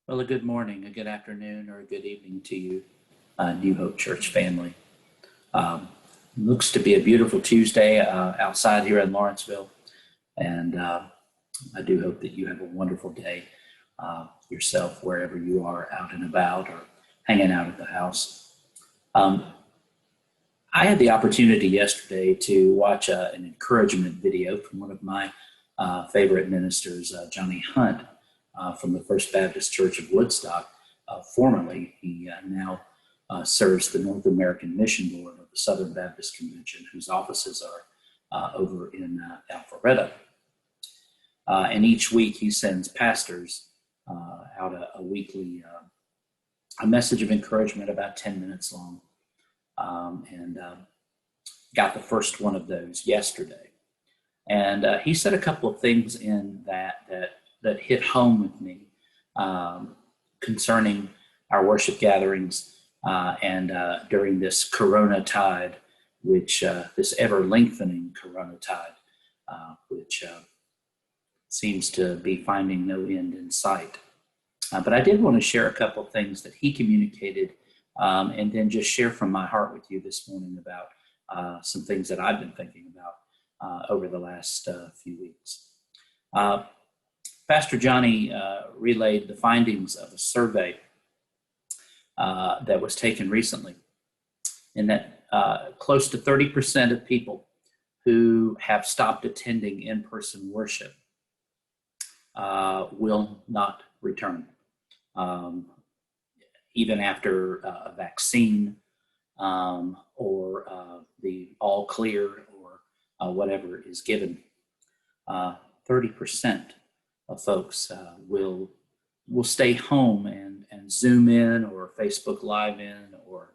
Well, a good morning, a good afternoon, or a good evening to you, New Hope Church family. Um, Looks to be a beautiful Tuesday outside here in Lawrenceville, and I do hope that you have a wonderful day yourself wherever you are out and about or hanging out at the house. Um, I had the opportunity yesterday to watch an encouragement video from one of my favorite ministers, Johnny Hunt, from the First Baptist Church of Woodstock. Formerly, he now serves the North American Mission Board of the Southern Baptist Convention, whose offices are over in Alpharetta. And each week he sends pastors out a weekly a message of encouragement about 10 minutes long. And got the first one of those yesterday. And he said a couple of things in that hit home with me concerning our worship gatherings and during this Corona tide, which this ever lengthening Corona tide, which seems to be finding no end in sight. But I did want to share a couple of things that he communicated and then just share from my heart with you this morning about some things that I've been thinking about over the last few weeks. Pastor Johnny relayed the findings of a survey that was taken recently, in that close to 30% of people who have stopped attending in-person worship will not return. Even after a vaccine or the all clear or whatever is given. 30% of folks will stay home and Zoom in or Facebook Live in, or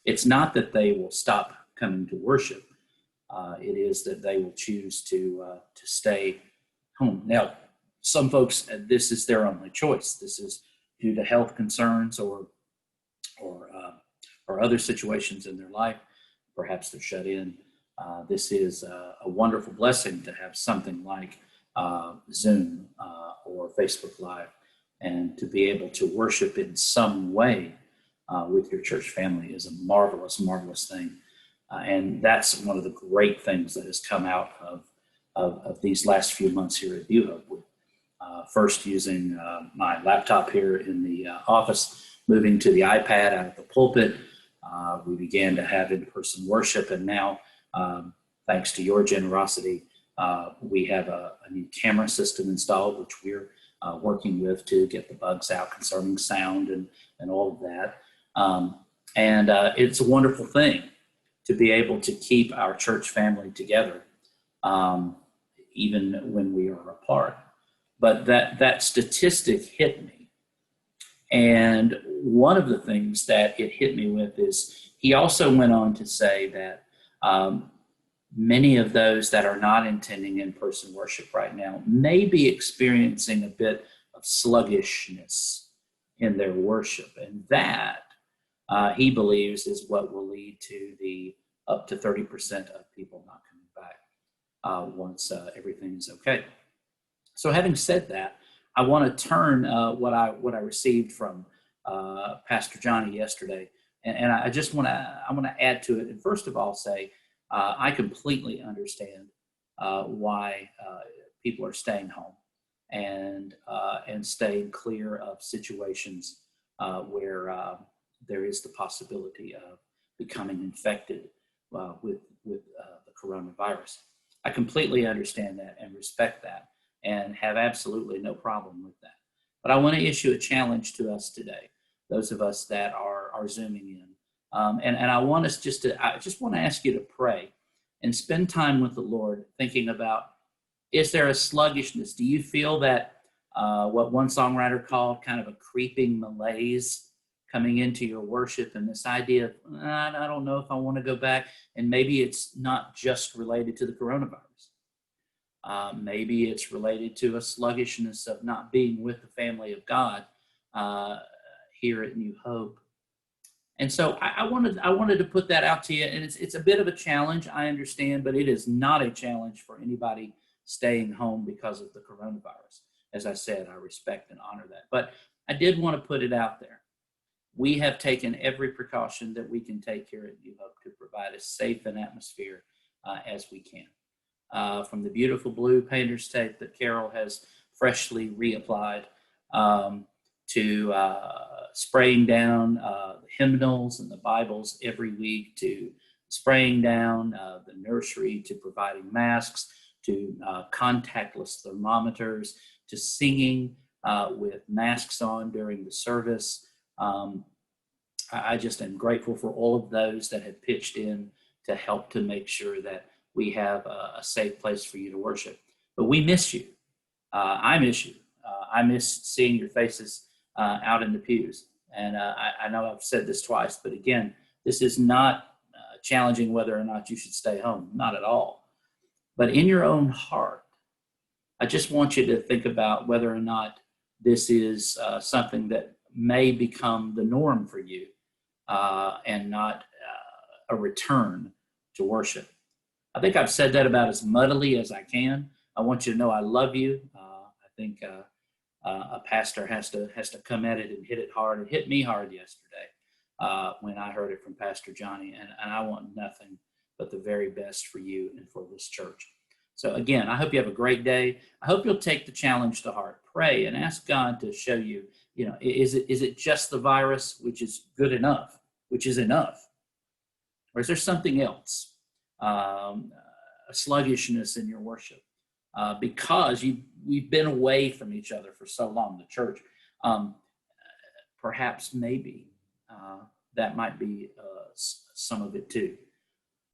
it's not that they will stop coming to worship. It is that they will choose to stay home. Now, some folks, this is their only choice. This is due to health concerns or other situations in their life. Perhaps they're shut in. This is a wonderful blessing to have something like Zoom or Facebook Live, and to be able to worship in some way with your church family is a marvelous, marvelous thing. And that's one of the great things that has come out of these last few months here at New Hope. First using my laptop here in the office, moving to the iPad out of the pulpit. We began to have in-person worship, and now, thanks to your generosity, we have a new camera system installed, which we're working with to get the bugs out concerning sound and all of that. And it's a wonderful thing to be able to keep our church family together, even when we are apart. But that statistic hit me. And one of the things that it hit me with is he also went on to say that many of those that are not attending in-person worship right now may be experiencing a bit of sluggishness in their worship. And that, he believes, is what will lead to the up to 30% of people not coming back once everything is okay. So having said that, I want to turn what I received from Pastor Johnny yesterday, and I just want to add to it. And first of all, say I completely understand why people are staying home and staying clear of situations where there is the possibility of becoming infected with the coronavirus. I completely understand that and respect that, and have absolutely no problem with that. But I want to issue a challenge to us today, those of us that are Zooming in. And I want us I just want to ask you to pray and spend time with the Lord thinking about, is there a sluggishness? Do you feel that what one songwriter called kind of a creeping malaise coming into your worship, and this idea of, I don't know if I want to go back, and maybe it's not just related to the coronavirus. Maybe it's related to a sluggishness of not being with the family of God here at New Hope. And so I wanted to put that out to you, and it's a bit of a challenge, I understand, but it is not a challenge for anybody staying home because of the coronavirus. as I said, I respect and honor that. But I did want to put it out there. We have taken every precaution that we can take here at New Hope to provide as safe an atmosphere as we can. From the beautiful blue painter's tape that Carol has freshly reapplied, to spraying down the hymnals and the Bibles every week, to spraying down the nursery, to providing masks, to contactless thermometers, to singing with masks on during the service. I just am grateful for all of those that have pitched in to help to make sure that we have a safe place for you to worship. But we miss you. I miss you. I miss seeing your faces out in the pews. And I know I've said this twice, but again, this is not challenging whether or not you should stay home. Not at all. But in your own heart, I just want you to think about whether or not this is something that may become the norm for you and not a return to worship. I think I've said that about as muddily as I can. I want you to know I love you. I think a pastor has to come at it and hit it hard. It hit me hard yesterday when I heard it from Pastor Johnny, and I want nothing but the very best for you and for this church. So again, I hope you have a great day. I hope you'll take the challenge to heart. Pray and ask God to show you, is it just the virus, which is good enough, which is enough? Or is there something else? A sluggishness in your worship because we've been away from each other for so long, the church. Perhaps maybe that might be some of it too.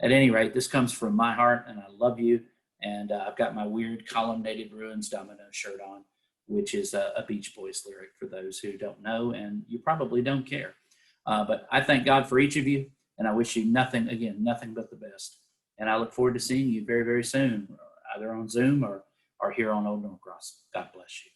At any rate, this comes from my heart, and I love you. And I've got my weird colonnaded ruins domino shirt on, which is a Beach Boys lyric for those who don't know, and you probably don't care. But I thank God for each of you, and I wish you nothing but the best. And I look forward to seeing you very, very soon, either on Zoom or here on Old Norcross. God bless you.